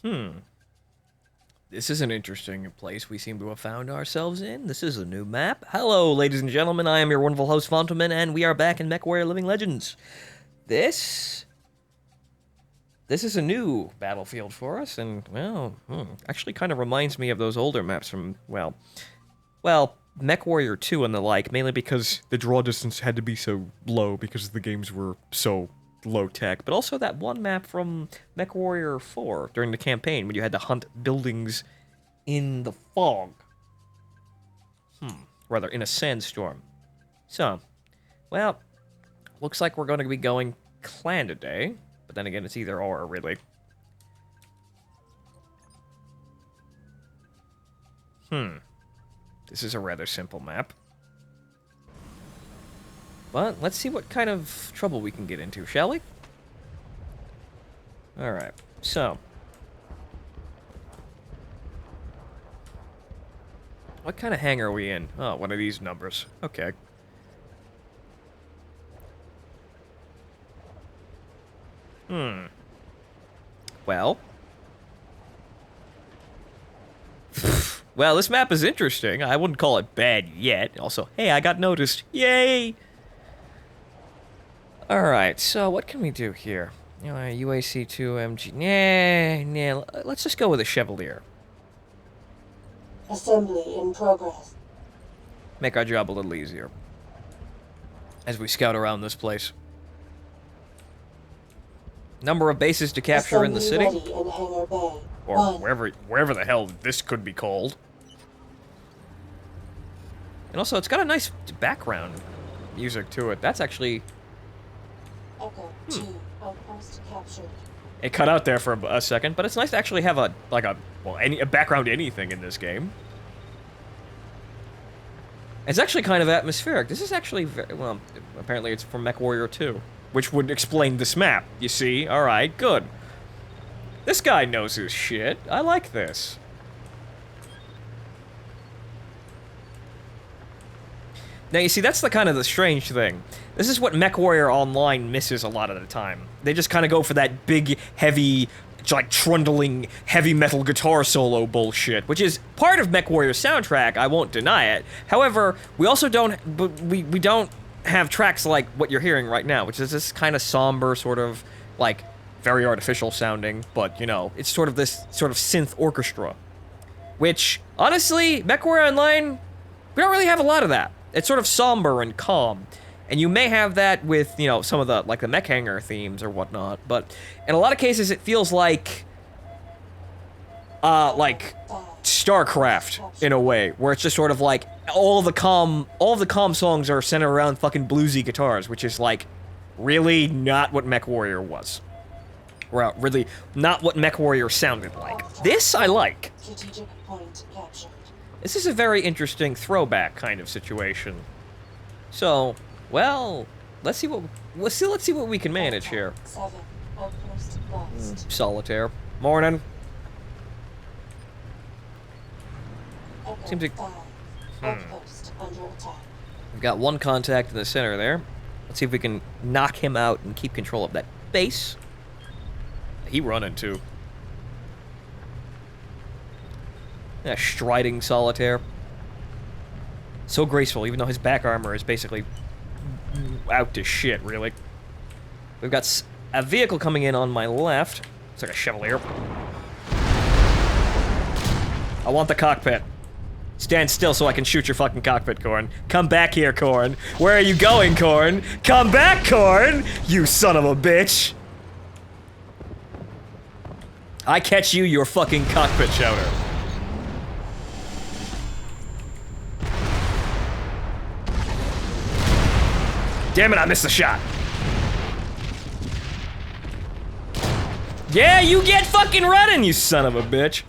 This is an interesting place we seem to have found ourselves in. This is a new map. Hello, ladies and gentlemen. I am your wonderful host, Fontaman, and we are back in MechWarrior Living Legends. This is a new battlefield for us, and, well, actually kind of reminds me of those older maps from, well, MechWarrior 2 and the like, mainly because the draw distance had to be so low because the games were so low-tech, but also that one map from MechWarrior 4 during the campaign when you had to hunt buildings in the fog. Rather, in a sandstorm. So, well, looks like we're going to be going clan today, but then again, it's either or, really. This is a rather simple map. But let's see what kind of trouble we can get into, shall we? Alright, so. What kind of hangar are we in? Oh, one of these numbers. Okay. Well. Well, this map is interesting. I wouldn't call it bad yet. Also, hey, I got noticed. Yay! Alright, so what can we do here? UAC-2 MG... Nah, let's just go with a Chevalier. Assembly in progress. Make our job a little easier. As we scout around this place. Number of bases to capture in the city? Ready in Hangar Bay. Or wherever the hell this could be called. And also, it's got a nice background music to it. That's actually... Echo 2, outpost captured. It cut out there for a second, but it's nice to actually have a background anything in this game. It's actually kind of atmospheric. This is actually very, well, apparently it's from MechWarrior 2, which would explain this map. You see? Alright, good. This guy knows his shit. I like this. Now, you see, that's the kind of the strange thing. This is what MechWarrior Online misses a lot of the time. They just kind of go for that big, heavy, like, trundling, heavy metal guitar solo bullshit, which is part of MechWarrior's soundtrack, I won't deny it. However, we also don't, we don't have tracks like what you're hearing right now, which is this kind of somber, sort of, like, very artificial sounding, but, you know, it's sort of this sort of synth orchestra. Which, honestly, MechWarrior Online, we don't really have a lot of that. It's sort of somber and calm. And you may have that with, you know, some of the, like, the mech hangar themes or whatnot, but in a lot of cases it feels like StarCraft, in a way, where it's just sort of like, all the calm songs are centered around fucking bluesy guitars, which is, like, really not what MechWarrior was. Well, really, not what MechWarrior sounded like. This I like. Strategic point captured. This is a very interesting throwback kind of situation. So, well, let's see what we can manage here. 7, outpost lost. Solitaire. Morning. Echo Seems like 5, outpost under attack. we've got one contact in the center there. Let's see if we can knock him out and keep control of that base. He running too. Yeah, striding Solitaire. So graceful, even though his back armor is basically out to shit, really. We've got a vehicle coming in on my left. It's like a Chevalier. I want the cockpit. Stand still so I can shoot your fucking cockpit, Corn. Come back here, Corn. Where are you going, Corn? Come back, Corn! You son of a bitch! I catch you, your fucking cockpit shouter. Damn it, I missed the shot. Yeah, you get fucking running, you son of a bitch.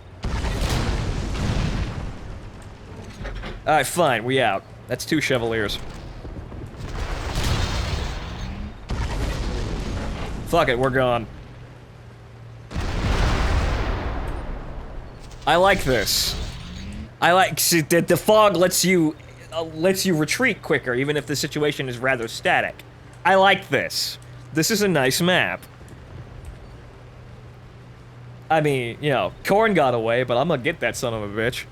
Alright, fine, we out. That's 2 Chevaliers. Fuck it, we're gone. I like this. I like, see, the fog lets you retreat quicker, even if the situation is rather static. I like this. This is a nice map. I mean, you know, Korn got away, but I'm gonna get that son of a bitch.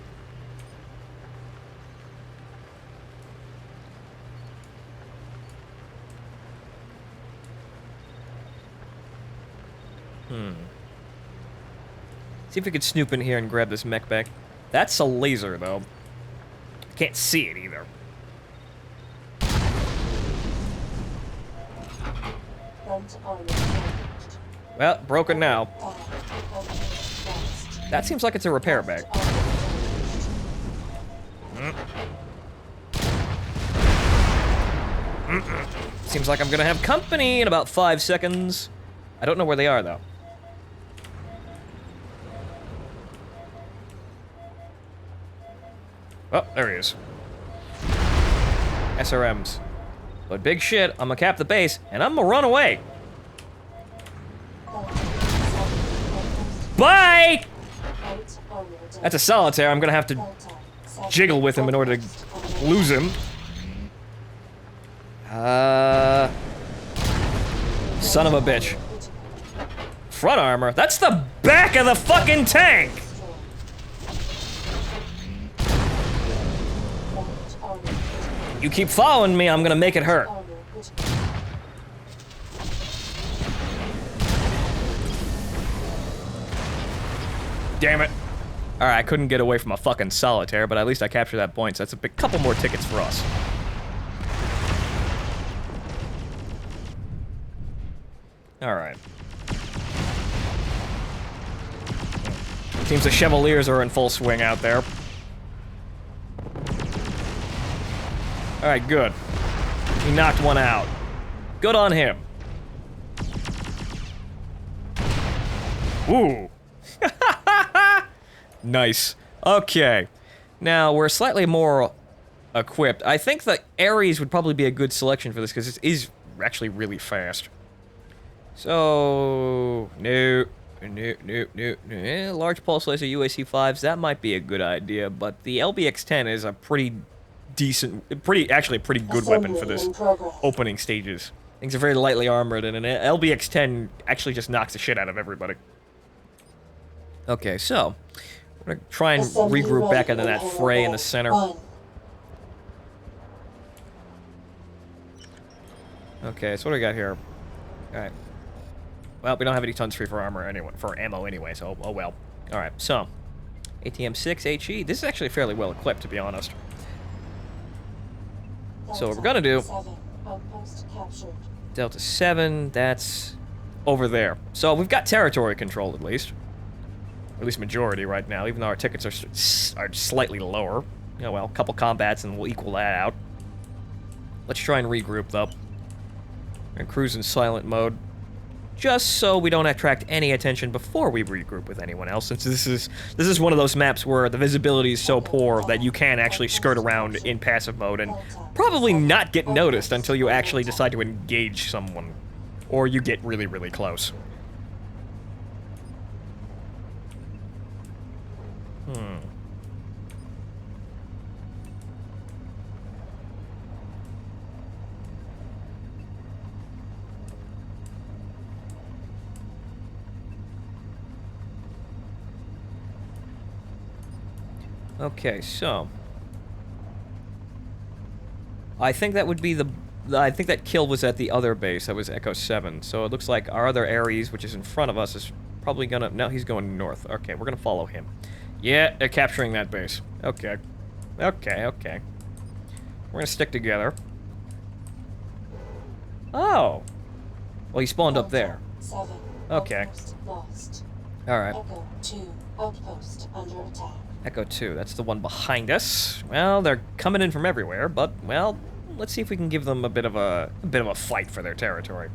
See if we could snoop in here and grab this mech back. That's a laser, though. Can't see it either. Front armor damaged. Well, broken now. Outpost lost. That seems like it's a repair bag. Seems like I'm gonna have company in about 5 seconds. I don't know where they are, though. Oh, there he is. SRMs. But big shit, I'm gonna cap the base, and I'm gonna run away. Bye! That's a solitaire. I'm gonna have to jiggle with him in order to lose him. Son of a bitch. Front armor? That's the back of the fucking tank! You keep following me, I'm gonna make it hurt. Damn it. Alright, I couldn't get away from a fucking solitaire, but at least I captured that point, so that's a big couple more tickets for us. Alright. Seems the Chevaliers are in full swing out there. Alright, good. He knocked one out. Good on him. Ooh. Nice. Okay. Now, we're slightly more equipped. I think the Ares would probably be a good selection for this, because it is actually really fast. So... No. Large pulse laser UAC-5s, that might be a good idea, but the LBX-10 is a pretty decent, actually a pretty good weapon for this opening stages. Things are very lightly armored, and an LBX-10 actually just knocks the shit out of everybody. Okay, so we're gonna try and regroup back into that fray in the center. Okay, so what do we got here? Alright. Well, we don't have any tons free for armor anyway, for ammo anyway, so oh well. Alright, so ATM-6 HE. This is actually fairly well equipped, to be honest. So what we're gonna do, Delta 7, that's over there. So we've got territory control at least majority right now, even though our tickets are slightly lower. Yeah, well, a couple combats and we'll equal that out. Let's try and regroup though. And cruise in silent mode, just so we don't attract any attention before we regroup with anyone else, since this is one of those maps where the visibility is so poor that you can actually skirt around in passive mode and probably not get noticed until you actually decide to engage someone, or you get really, really close. Okay, so I think that would be I think that kill was at the other base. That was Echo 7. So it looks like our other Ares, which is in front of us, is probably gonna... No, he's going north. Okay, we're gonna follow him. Yeah, they're capturing that base. Okay. Okay. We're gonna stick together. Oh! Well, he spawned up there. Okay. Alright. Echo 2, outpost under attack. Echo 2, that's the one behind us. Well, they're coming in from everywhere, but, well, let's see if we can give them a bit of a fight for their territory.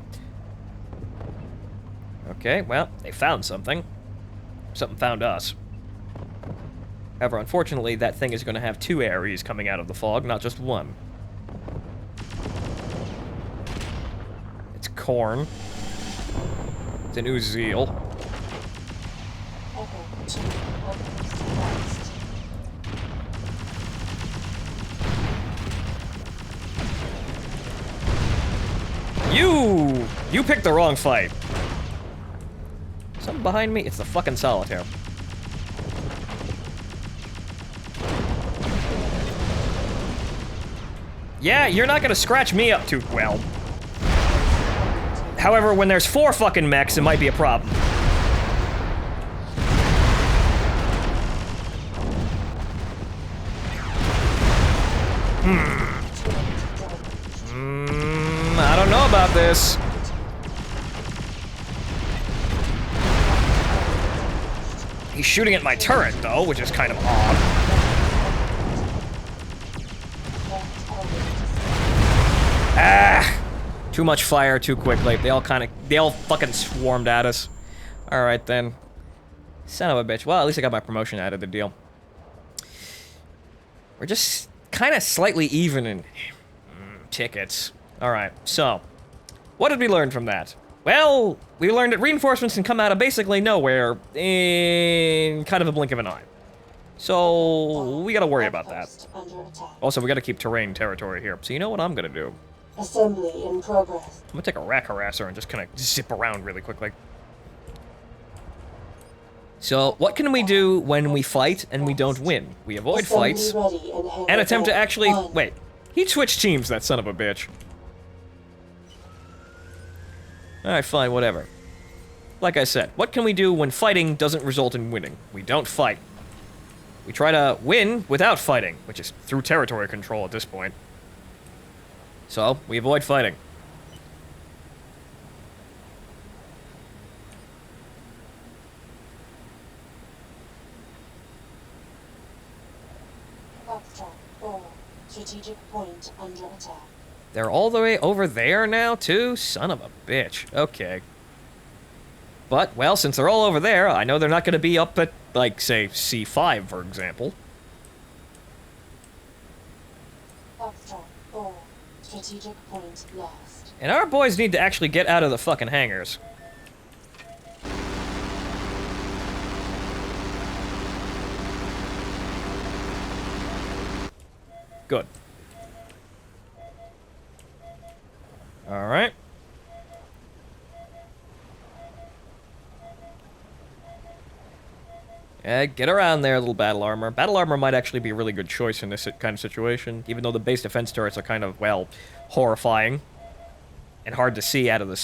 Okay, well, they found something. Something found us. However, unfortunately, that thing is going to have 2 Ares coming out of the fog, not just one. It's Korn. It's an Uziel. Echo 2, outpost lost. You picked the wrong fight. behind me? It's the fucking solitaire. Yeah, you're not gonna scratch me up too well. However, when there's 4 fucking mechs, it might be a problem. I don't know about this. He's shooting at my turret, though, which is kind of odd. Ah! Too much fire too quickly. They all fucking swarmed at us. Alright then. Son of a bitch. Well, at least I got my promotion out of the deal. We're just kind of slightly even in tickets. Alright, so. What did we learn from that? Well, we learned that reinforcements can come out of basically nowhere in kind of a blink of an eye. So, we gotta worry about that. Also, we gotta keep terrain territory here. So you know what I'm gonna do? Assembly in progress. I'm gonna take a rack harasser and just kind of zip around really quickly. So, what can we do when we fight and we don't win? We avoid fights and attempt to actually... Wait, he switched teams, that son of a bitch. Alright, fine, whatever. Like I said, what can we do when fighting doesn't result in winning? We don't fight. We try to win without fighting, which is through territory control at this point. So, we avoid fighting. Strategic point under attack. They're all the way over there now, too? Son of a bitch. Okay. But, well, since they're all over there, I know they're not going to be up at, like, say, C5, for example. Strategic point lost. And our boys need to actually get out of the fucking hangars. Good. Alright. Yeah, get around there, little battle armor. Battle armor might actually be a really good choice in this kind of situation, even though the base defense turrets are kind of, well, horrifying and hard to see out of the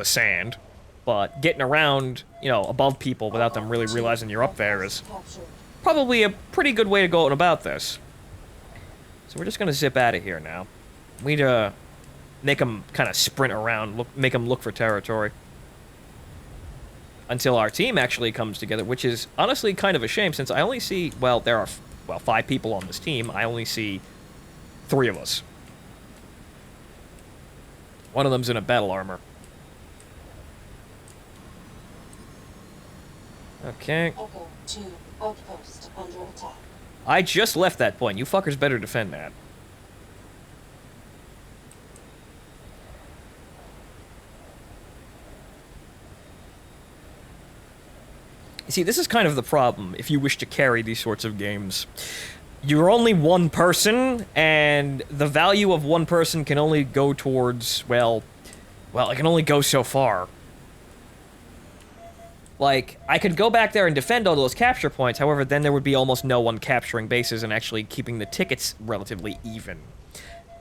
sand. But getting around, you know, above people without them really realizing you're up there is probably a pretty good way to go about this. So we're just gonna zip out of here now. We need to make them kind of sprint around, make them look for territory. Until our team actually comes together, which is honestly kind of a shame since I only see, well, there are, 5 people on this team. I only see 3 of us. One of them's in a battle armor. Okay. Echo 2 outpost under attack. I just left that point. You fuckers better defend that. See, this is kind of the problem if you wish to carry these sorts of games. You're only one person, and the value of one person can only go towards, well, it can only go so far. Like, I could go back there and defend all those capture points, however, then there would be almost no one capturing bases and actually keeping the tickets relatively even.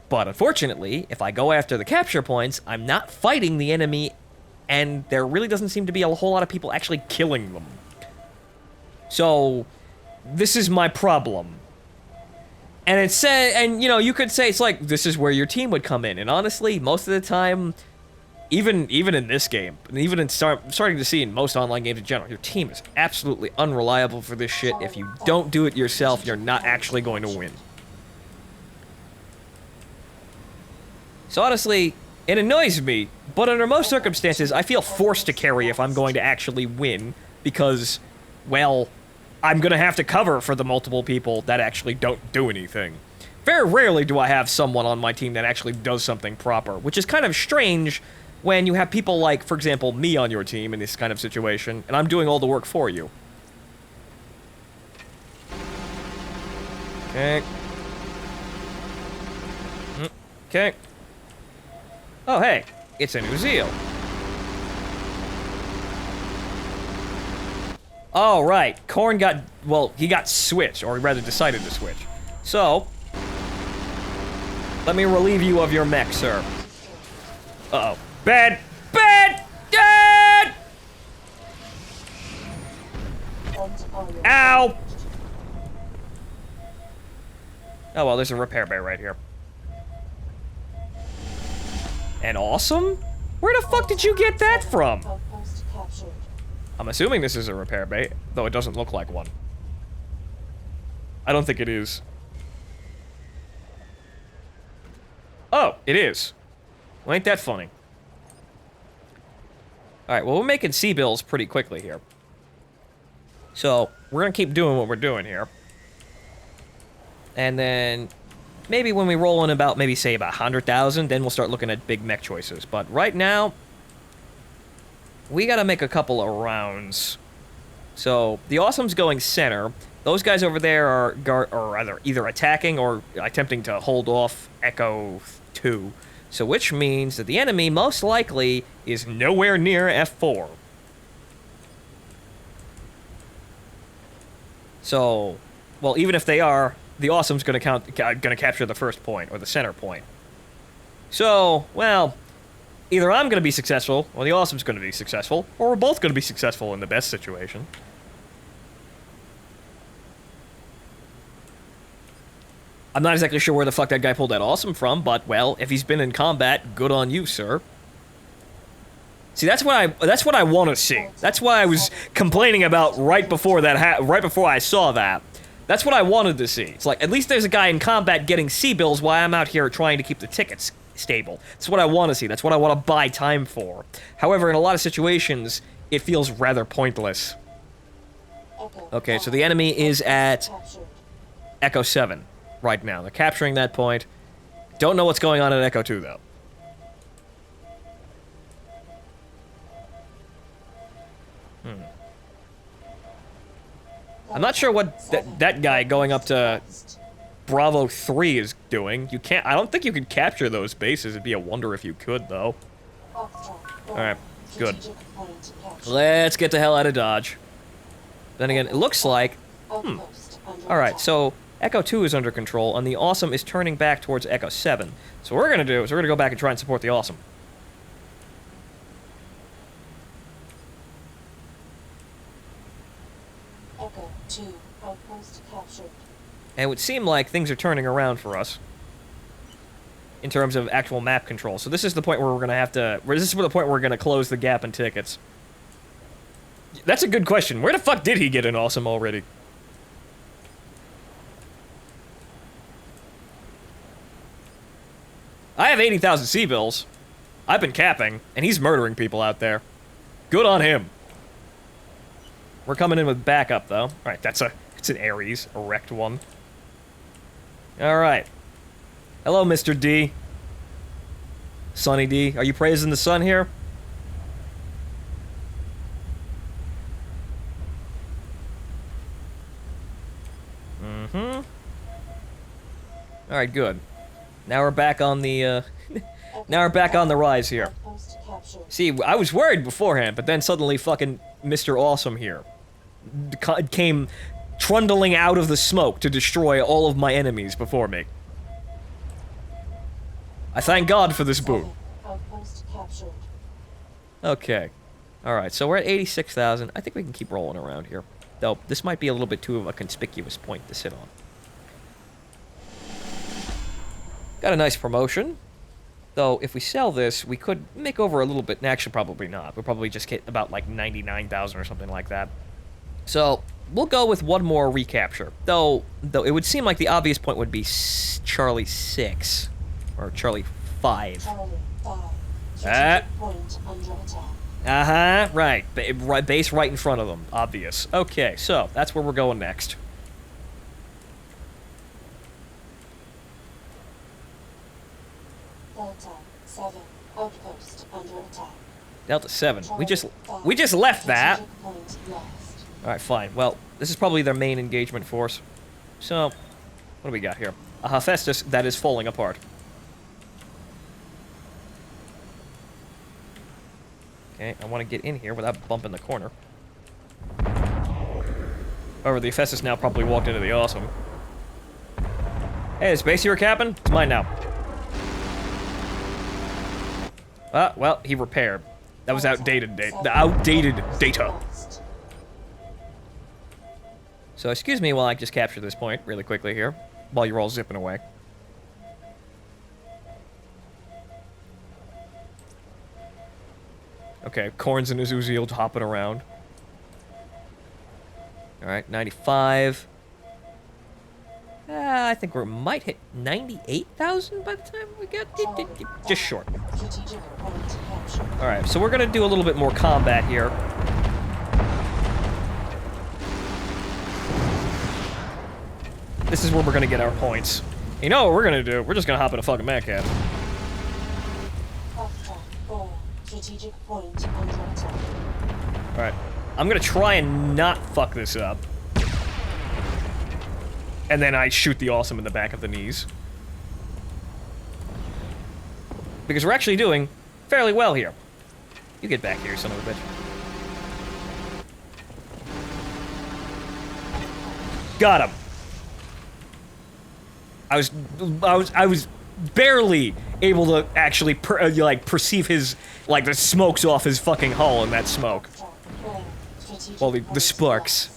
But unfortunately, if I go after the capture points, I'm not fighting the enemy, and there really doesn't seem to be a whole lot of people actually killing them. So, this is my problem. And it said, and you know, you could say it's like, this is where your team would come in. And honestly, most of the time, even in this game, and even in starting to see in most online games in general, your team is absolutely unreliable for this shit. If you don't do it yourself, you're not actually going to win. So honestly, it annoys me, but under most circumstances, I feel forced to carry if I'm going to actually win, because, well, I'm gonna have to cover for the multiple people that actually don't do anything. Very rarely do I have someone on my team that actually does something proper, which is kind of strange when you have people like, for example, me on your team in this kind of situation, and I'm doing all the work for you. Okay. Okay. Oh, hey, it's a new Zeal. Oh, right. Korn got, well, he got switched, or he rather decided to switch. So, let me relieve you of your mech, sir. Uh-oh. Bad! Bad! Bad! Ow! Oh, well, there's a repair bay right here. And awesome? Where the fuck did you get that from? I'm assuming this is a repair bay, though it doesn't look like one. I don't think it is. Oh, it is. Well, ain't that funny? Alright, well, we're making C-bills pretty quickly here. So, we're gonna keep doing what we're doing here. And then, maybe when we roll in about, maybe say about 100,000, then we'll start looking at big mech choices. But right now, we gotta make a couple of rounds. So, the Awesome's going center. Those guys over there are either attacking or attempting to hold off Echo 2. So, which means that the enemy, most likely, is nowhere near F4. So, well, even if they are, the Awesome's gonna capture the first point, or the center point. So, well, either I'm gonna be successful, or the Awesome's gonna be successful, or we're both gonna be successful in the best situation. I'm not exactly sure where the fuck that guy pulled that Awesome from, but, well, if he's been in combat, good on you, sir. See, that's what I want to see. That's what I was complaining about right before that right before I saw that. That's what I wanted to see. It's like, at least there's a guy in combat getting C-bills while I'm out here trying to keep the tickets stable. That's what I want to see. That's what I want to buy time for. However, in a lot of situations, it feels rather pointless. Okay, so the enemy is at Echo 7 right now. They're capturing that point. Don't know what's going on at Echo 2, though. I'm not sure what that guy going up to Bravo 3 is doing. You can't. I don't think you could capture those bases. It'd be a wonder if you could, though. Alright, good. Let's get the hell out of Dodge. Then again, it looks like... Alright, so Echo 2 is under control, and the Awesome is turning back towards Echo 7. So what we're gonna do is we're gonna go back and try and support the Awesome. Echo 2, outpost captured. And it would seem like things are turning around for us. In terms of actual map control. So this is the point where we're gonna have to... This is the point where we're gonna close the gap in tickets. That's a good question. Where the fuck did he get an Awesome already? I have 80,000 C-bills. I've been capping, and he's murdering people out there. Good on him. We're coming in with backup, though. Alright, it's an Ares, a wrecked one. Alright. Hello, Mr. D. Sunny D. Are you praising the sun here? Mm-hmm. Alright, good. Now we're back on the, now we're back on the rise here. See, I was worried beforehand, but then suddenly fucking Mr. Awesome here came trundling out of the smoke to destroy all of my enemies before me. I thank God for this boon. Okay. Alright, so we're at 86,000. I think we can keep rolling around here. Though, this might be a little bit too of a conspicuous point to sit on. Got a nice promotion. Though, if we sell this, we could make over a little bit. Actually, probably not. We'll probably just get about, like, 99,000 or something like that. So, we'll go with one more recapture. Though it would seem like the obvious point would be Charlie 6. Or Charlie 5. Uh-huh, right. Base right in front of them. Obvious. Okay, so, that's where we're going next. Delta 7, outpost under attack. Delta 7. We just left that. Alright, fine. Well, this is probably their main engagement force. So, what do we got here? A Hephaestus that is falling apart. Okay, I want to get in here without bumping the corner. However, the Hephaestus now probably walked into the awesome. Hey, this base you were capping? It's mine now. Well, he repaired. That was outdated data. So excuse me while I just capture this point really quickly here, while you're all zipping away. Okay, Corns and his Uziel hopping around. Alright, 95. I think we might hit 98,000 by the time we get just short. Alright, so we're gonna do a little bit more combat here. This is where we're gonna get our points. You know what we're gonna do? We're just gonna hop in a fucking mech cab. Alright. I'm gonna try and not fuck this up. And then I shoot the awesome in the back of the knees. Because we're actually doing fairly well here. You get back here, son of a bitch. Got him. I was barely able to actually perceive his, like, the smokes off his fucking hull in that smoke. Well, the sparks.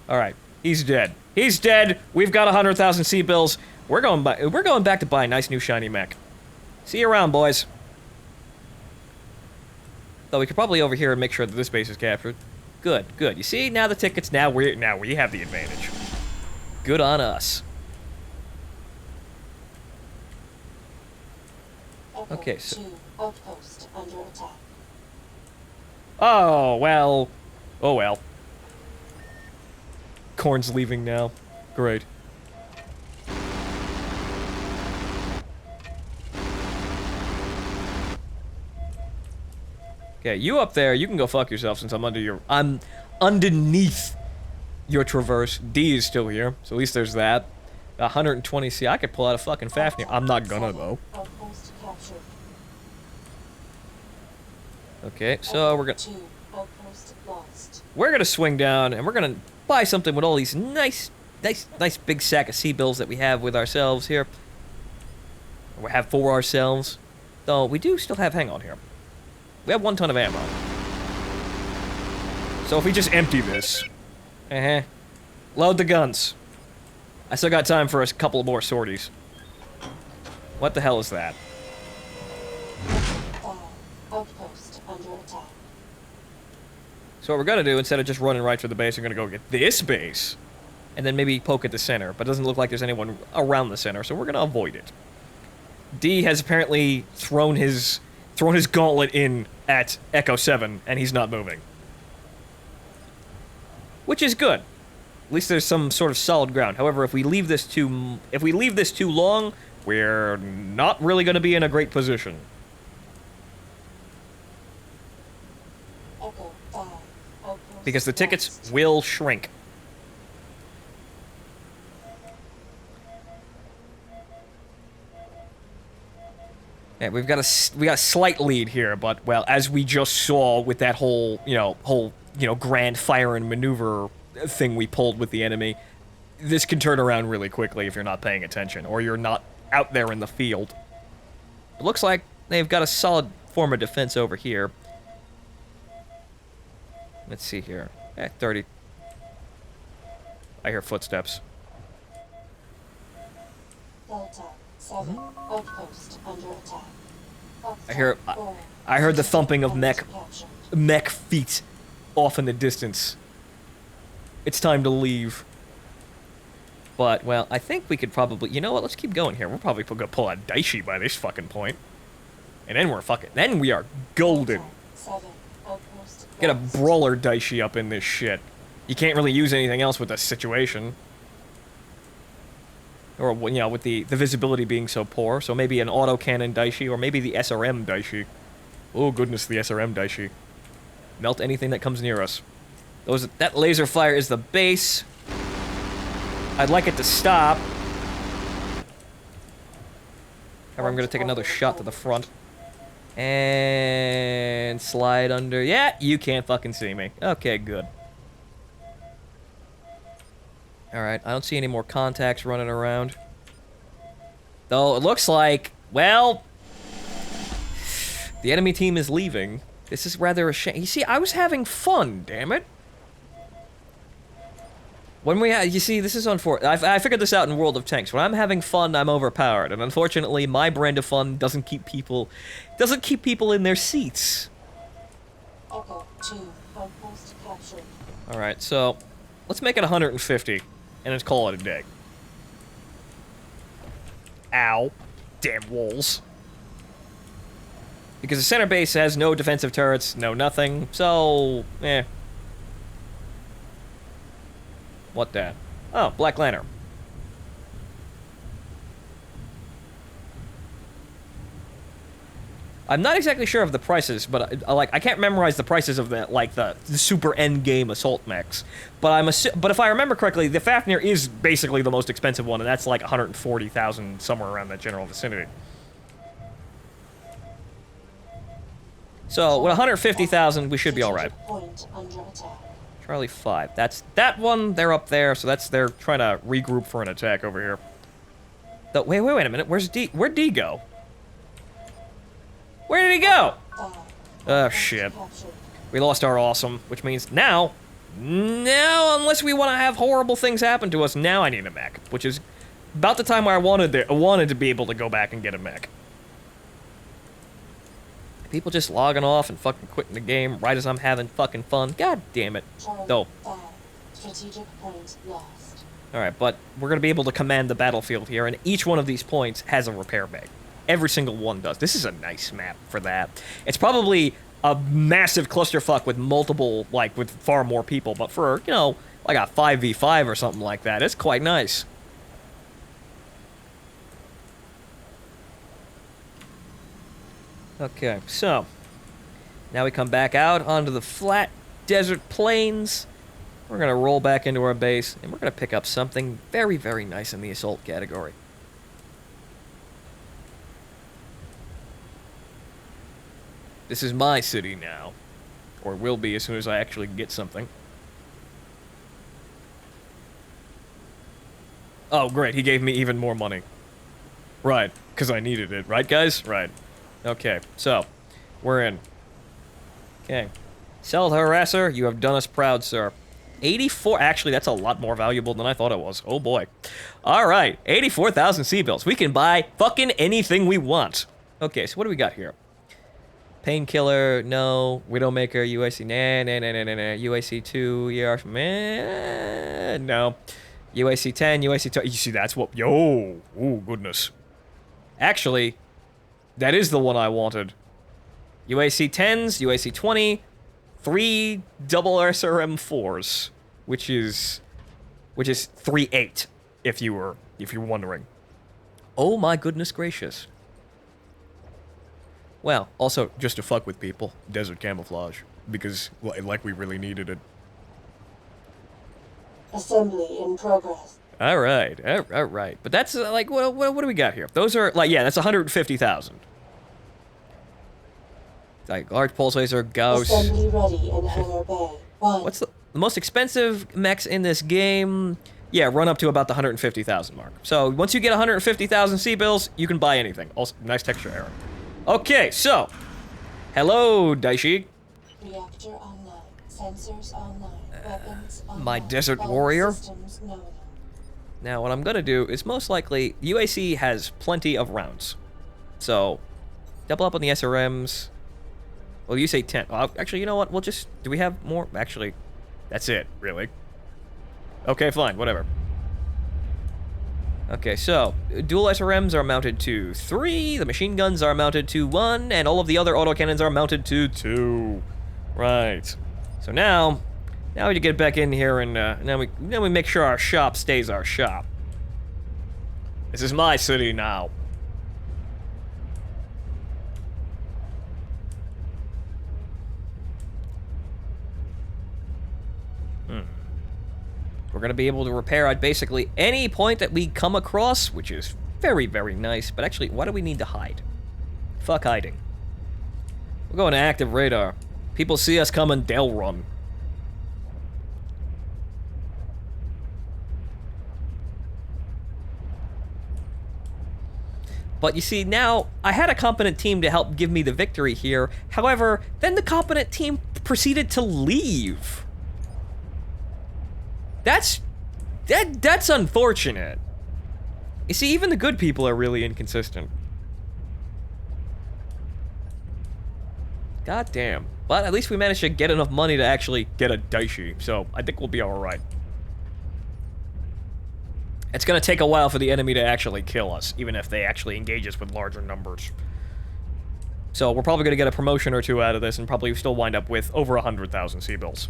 All right, he's dead. He's dead. We've got 100,000 C-bills. We're going back to buy a nice new shiny mech. See you around, boys. Though we could probably overhear and make sure that this base is captured. Good, good. You see, now the tickets. Now we have the advantage. Good on us. Okay, so. Outpost under attack. Oh well. Oh well. Corn's leaving now. Great. Okay, you up there, you can go fuck yourself since I'm underneath your traverse. D is still here, so at least there's that. 120 C, I could pull out a fucking Fafnir. I'm not gonna though. Outpost captured. Okay, so we're gonna swing down and we're gonna buy something with all these nice big sack of C-bills that we have with ourselves here. We have for ourselves. Though we do still have, hang on here. We have 1 ton of ammo. So if we just empty this, load the guns. I still got time for a couple more sorties. What the hell is that? Outpost under attack. So what we're gonna do, instead of just running right for the base, we're gonna go get this base, and then maybe poke at the center. But it doesn't look like there's anyone around the center, so we're gonna avoid it. D has apparently thrown his gauntlet in at Echo 7, and he's not moving. Which is good. At least there's some sort of solid ground. However, if we leave this too long, we're not really going to be in a great position. Echo 5. Because the tickets will shrink. Yeah, we got a slight lead here, but well, as we just saw with that whole grand fire and maneuver thing we pulled with the enemy, this can turn around really quickly if you're not paying attention or you're not out there in the field. It looks like they've got a solid form of defense over here. Let's see here. 30. I hear footsteps. Delta 7. Outpost under attack. I heard the thumping of mech feet off in the distance. It's time to leave. But, well, I think we could probably... You know what? Let's keep going here. We're probably gonna pull out Daishi by this fucking point. And then then we are golden. Get a brawler Daishi up in this shit. You can't really use anything else with this situation. Or, with the visibility being so poor. So maybe an autocannon Daishi, or maybe the SRM Daishi. Oh, goodness, the SRM Daishi. Melt anything that comes near us. That laser fire is the base. I'd like it to stop. However, I'm going to take another shot to the front. And slide under. Yeah, you can't fucking see me. Okay, good. Alright, I don't see any more contacts running around. Though it looks like, well, the enemy team is leaving. This is rather a shame. You see, I was having fun, damn it. When we you see, this is unfortunate. I figured this out in World of Tanks. When I'm having fun, I'm overpowered, and unfortunately, my brand of fun doesn't keep people in their seats. Echo 2, outpost captured. All right, so let's make it 150, and let's call it a day. Ow, damn walls. Because the center base has no defensive turrets, no nothing, so eh. What that? Oh, Black Lantern. I'm not exactly sure of the prices, but I can't memorize the prices of the super end game assault mechs. But but if I remember correctly, the Fafnir is basically the most expensive one, and that's like 140,000 somewhere around that general vicinity. So with 150,000, we should be all right. Point under attack. Charlie 5. That's that one. They're up there, so they're trying to regroup for an attack over here. Wait a minute. Where'd D go? Where did he go? Oh shit. We lost our awesome, which means now, unless we want to have horrible things happen to us, now I need a mech, which is about the time where I wanted to be able to go back and get a mech. People just logging off and fucking quitting the game right as I'm having fucking fun. God damn it. Though. Strategic point lost. Alright, but we're going to be able to command the battlefield here, and each one of these points has a repair bay. Every single one does. This is a nice map for that. It's probably a massive clusterfuck with multiple, with far more people, but for, you know, like a 5v5 or something like that, it's quite nice. Okay, so now we come back out onto the flat desert plains. We're going to roll back into our base, and we're going to pick up something very, very nice in the assault category. This is my city now, or will be as soon as I actually get something. Oh, great, he gave me even more money. Right, because I needed it, right, guys? Right. Okay, so, we're in. Okay. Sell the harasser, you have done us proud, sir. 84, actually, that's a lot more valuable than I thought it was. Oh boy. Alright, 84,000 C-bills. We can buy fucking anything we want. Okay, so what do we got here? Painkiller, no. Widowmaker, UIC, nah. UIC 2, ER, man, no. UIC 10, UIC 2, you see, that's what, yo, ooh, goodness. Actually, that is the one I wanted. UAC 10s, UAC 20, 3 double SRM 4s, which is 3-8, if you're wondering. Oh my goodness gracious. Well, also just to fuck with people, desert camouflage, because like we really needed it. Assembly in progress. All right. But that's what do we got here? Those are that's 150,000. Like large pulse laser, Gauss. Assembly ready in hangar bay. What's the most expensive mechs in this game? Yeah, run up to about the 150,000 mark. So once you get 150,000 C-bills, you can buy anything. Also, nice texture error. Okay, so hello, Daishi. Reactor online. Sensors online. Weapons online. My desert warrior. Systems known. Now, what I'm gonna do is most likely UAC has plenty of rounds, so double up on the SRMs. Well, you say 10. Actually, you know what? We'll just... Do we have more? Actually, that's it, really. Okay, fine, whatever. Okay, so, dual SRMs are mounted to 3, the machine guns are mounted to 1, and all of the other autocannons are mounted to 2. Right. So now we get back in here and now we make sure our shop stays our shop. This is my city now. We're going to be able to repair at basically any point that we come across, which is very, very nice. But actually, why do we need to hide? Fuck hiding. We're going to active radar. People see us coming, they'll run. But you see, now, I had a competent team to help give me the victory here. However, then the competent team proceeded to leave. That's unfortunate. You see, even the good people are really inconsistent. God damn. But at least we managed to get enough money to actually get a Daishi, so I think we'll be alright. It's gonna take a while for the enemy to actually kill us, even if they actually engage us with larger numbers. So we're probably gonna get a promotion or two out of this and probably still wind up with over 100,000 C-bills.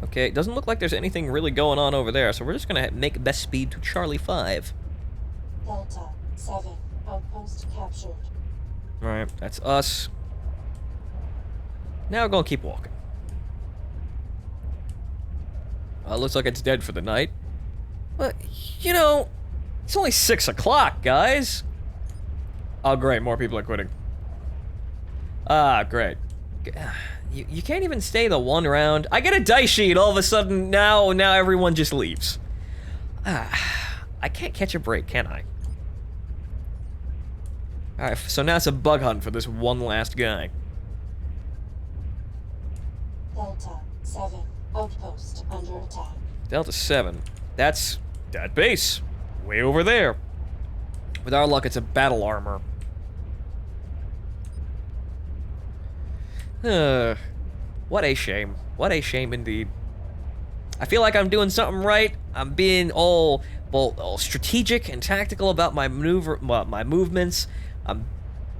Okay, it doesn't look like there's anything really going on over there, so we're just gonna make best speed to Charlie 5. Delta 7, outpost captured. Alright, that's us. Now we're gonna keep walking. Looks like it's dead for the night. But, you know, it's only 6 o'clock, guys. Oh, great, more people are quitting. Ah, great. You can't even stay the one round. I get a dice sheet, all of a sudden, now everyone just leaves. I can't catch a break, can I? Alright, so now it's a bug hunt for this one last guy. Delta 7, outpost under attack. Delta 7. That's that base. Way over there. With our luck, it's a battle armor. What a shame. What a shame indeed. I feel like I'm doing something right. I'm being all strategic and tactical about my movements. I'm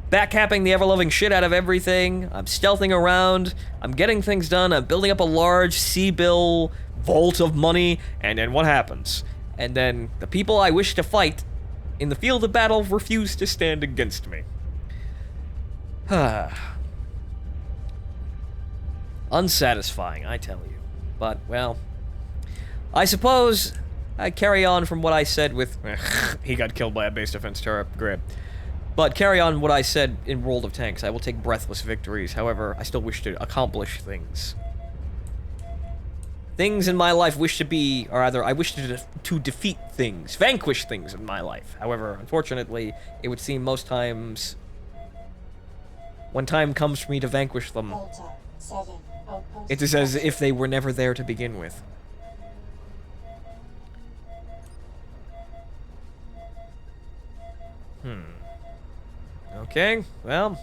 backcapping the ever-loving shit out of everything. I'm stealthing around. I'm getting things done. I'm building up a large C-bill vault of money. And then what happens? And then the people I wish to fight in the field of battle refuse to stand against me. Unsatisfying, I tell you. But, well, I suppose I carry on from what I said with... he got killed by a base defense turret. Great. But carry on what I said in World of Tanks. I will take breathless victories. However, I still wish to accomplish things. Things in my life wish to be... Or rather, I wish to defeat things. Vanquish things in my life. However, unfortunately, it would seem most times... When time comes for me to vanquish them... Delta 7, outpost It is as if they were never there to begin with. Okay, well,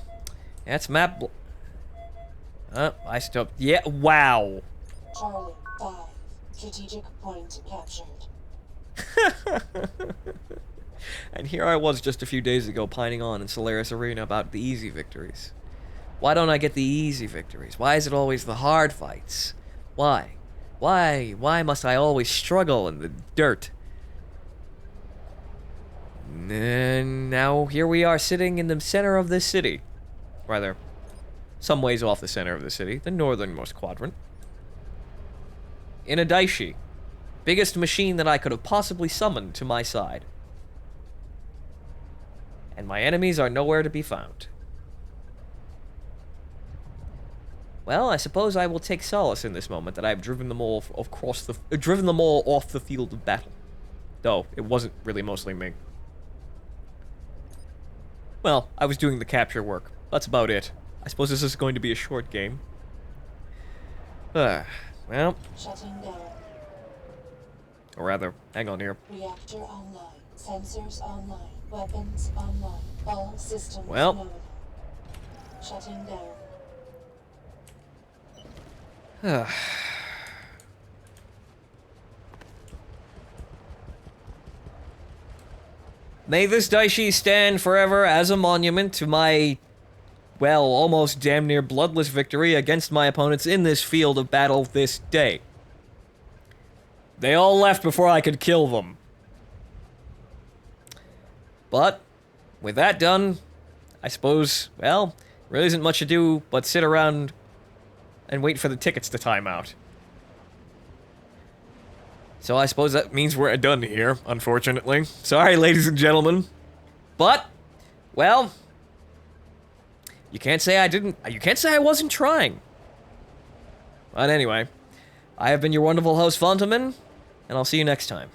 that's map. I still. Yeah, wow. Charlie 5, strategic point captured. And here I was just a few days ago pining on in Solaris Arena about the easy victories. Why don't I get the easy victories? Why is it always the hard fights? Why? Why must I always struggle in the dirt? And now here we are sitting in the center of this city. Rather, some ways off the center of the city, the northernmost quadrant. In a Daishi. Biggest machine that I could have possibly summoned to my side. And my enemies are nowhere to be found. Well, I suppose I will take solace in this moment that I have driven them all off the field of battle. Though, it wasn't really mostly me. Well, I was doing the capture work. That's about it. I suppose this is going to be a short game. Well. Shutting down. Or rather, hang on here. Reactor online. Sensors online. Weapons online. All systems Well. nominal. Shutting down. May this Daishi stand forever as a monument to my, well, almost damn near bloodless victory against my opponents in this field of battle this day. They all left before I could kill them. But, with that done, I suppose, well, really isn't much to do but sit around and wait for the tickets to time out. So I suppose that means we're done here, unfortunately. Sorry, ladies and gentlemen. But, well, you can't say I wasn't trying. But anyway, I have been your wonderful host, Fontaman, and I'll see you next time.